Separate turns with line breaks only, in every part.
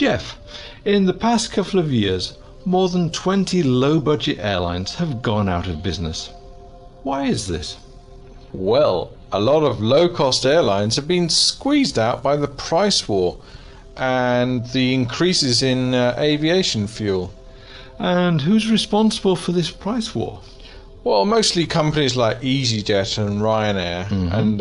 Jeff, in the past couple of years, more than 20 low-budget airlines have gone out of business. Why is this?
Well, a lot of low-cost airlines have been squeezed out by the price war and the increases in aviation fuel.
And who's responsible for this price war?
Well, mostly companies like EasyJet and Ryanair, and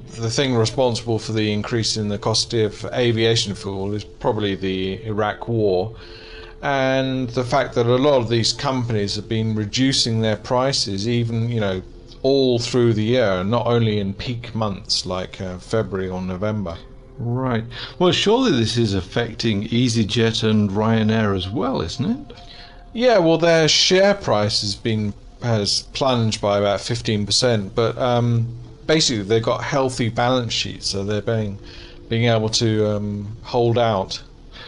the thing responsible for the increase in the cost of aviation fuel is probably the Iraq war, and the fact that a lot of these companies have been reducing their prices even, all through the year, not only in peak months like February or November.
Right. Well, surely this is affecting EasyJet and Ryanair as well, isn't it?
Yeah, well, their share price has plunged by about 15%, but basically they've got healthy balance sheets, so they're being able to hold out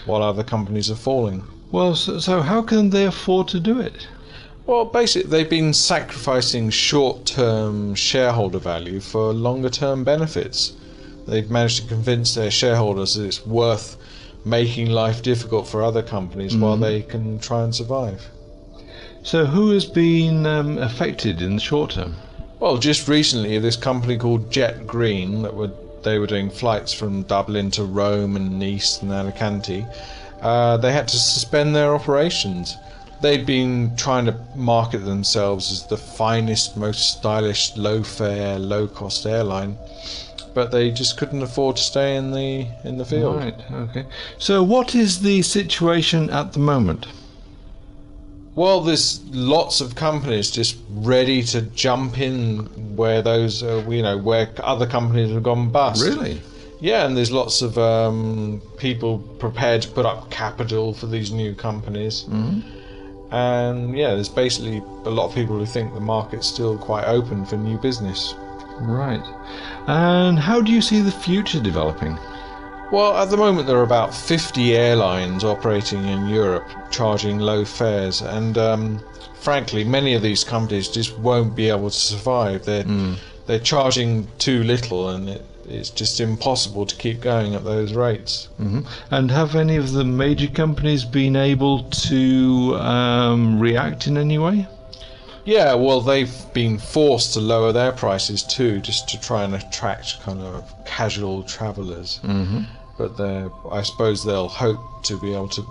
while other companies are falling.
Well, so how can they afford to do it?
Well, basically they've been sacrificing short-term shareholder value for longer-term benefits. They've managed to convince their shareholders that it's worth making life difficult for other companies while they can try and survive.
So who has been affected in the short term?
Well, just recently, this company called Jet Green, they were doing flights from Dublin to Rome and Nice and Alicante. They had to suspend their operations. They'd been trying to market themselves as the finest, most stylish, low-fare, low-cost airline, but they just couldn't afford to stay in the field.
Right, okay. So what is the situation at the moment?
Well, there's lots of companies just ready to jump in where those, where other companies have gone bust.
Really?
Yeah, and there's lots of people prepared to put up capital for these new companies. And yeah, there's basically a lot of people who think the market's still quite open for new business.
Right. And how do you see the future developing?
Well, at the moment there are about 50 airlines operating in Europe charging low fares, and frankly many of these companies just won't be able to survive. They're charging too little, and it's just impossible to keep going at those rates.
And have any of the major companies been able to react in any way?
Yeah, well, they've been forced to lower their prices too, just to try and attract kind of casual travellers. But I suppose they'll hope to be able to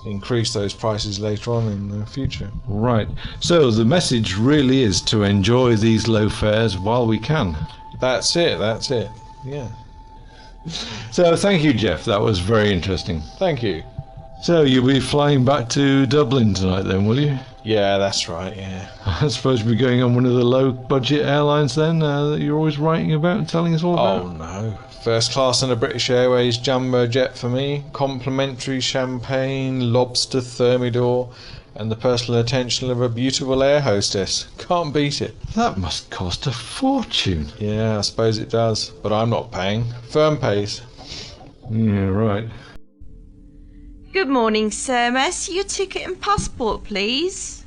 increase those prices later on in the future.
Right. So the message really is to enjoy these low fares while we can.
That's it, yeah.
So thank you, Jeff. That was very interesting.
Thank you.
So you'll be flying back to Dublin tonight then, will you?
Yeah, that's right, yeah.
I suppose we're going on one of the low-budget airlines then that you're always writing about and telling us all about?
Oh, no. First class on a British Airways jumbo jet for me, complimentary champagne, lobster thermidor, and the personal attention of a beautiful air hostess. Can't beat it.
That must cost a fortune.
Yeah, I suppose it does, but I'm not paying. Firm pays.
Yeah, right.
Good morning, sir. May I see your ticket and passport, please?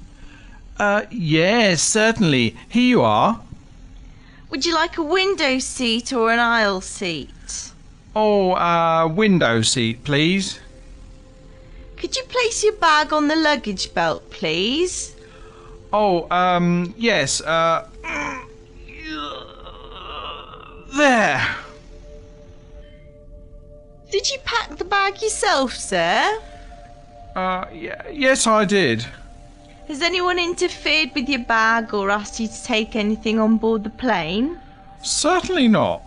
Yes, certainly. Here you are.
Would you like a window seat or an aisle seat?
Oh, window seat, please.
Could you place your bag on the luggage belt, please?
Oh, yes, there.
Did you pack the bag yourself, sir?
Yes, I did.
Has anyone interfered with your bag or asked you to take anything on board the plane?
Certainly not.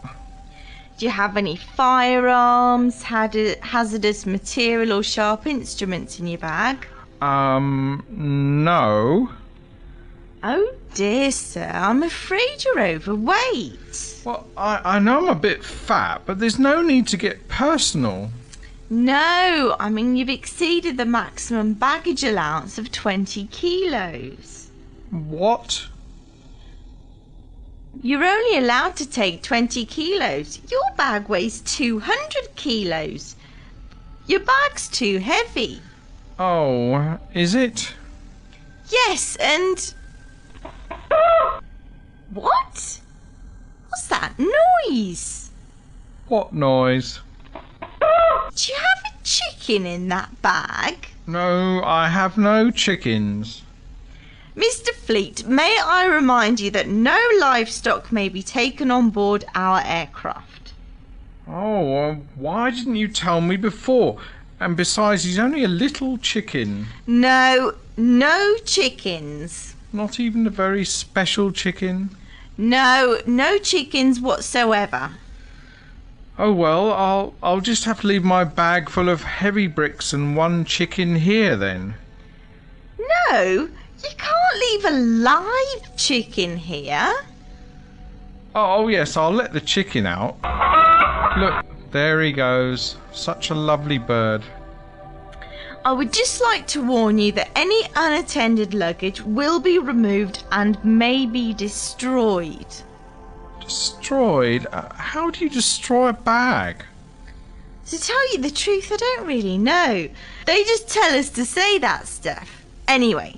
Do you have any firearms, hazardous material or sharp instruments in your bag?
No.
Oh dear, sir, I'm afraid you're overweight.
Well, I know I'm a bit fat, but there's no need to get personal.
No, I mean you've exceeded the maximum baggage allowance of 20 kilos.
What?
You're only allowed to take 20 kilos. Your bag weighs 200 kilos. Your bag's too heavy.
Oh, is it?
Yes, and... What? What's that noise?
What noise?
chicken in that bag.
No, I have no chickens.
Mr. Fleet, may I remind you that no livestock may be taken on board our aircraft.
Oh, well, why didn't you tell me before? And besides, he's only a little chicken.
No chickens.
Not even a very special chicken.
No chickens whatsoever.
Oh well, I'll just have to leave my bag full of heavy bricks and one chicken here then.
No, you can't leave a live chicken here.
Oh yes, I'll let the chicken out. Look, there he goes. Such a lovely bird.
I would just like to warn you that any unattended luggage will be removed and may be destroyed.
Destroyed? How do you destroy a bag?
To tell you the truth, I don't really know. They just tell us to say that stuff. Anyway,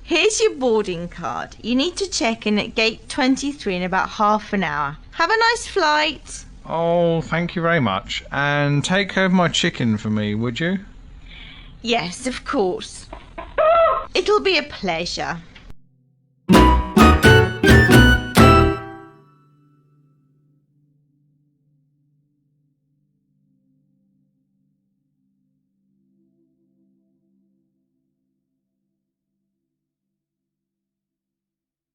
here's your boarding card. You need to check in at gate 23 in about half an hour. Have a nice flight.
Oh, thank you very much. And take care of my chicken for me, would you?
Yes, of course. It'll be a pleasure.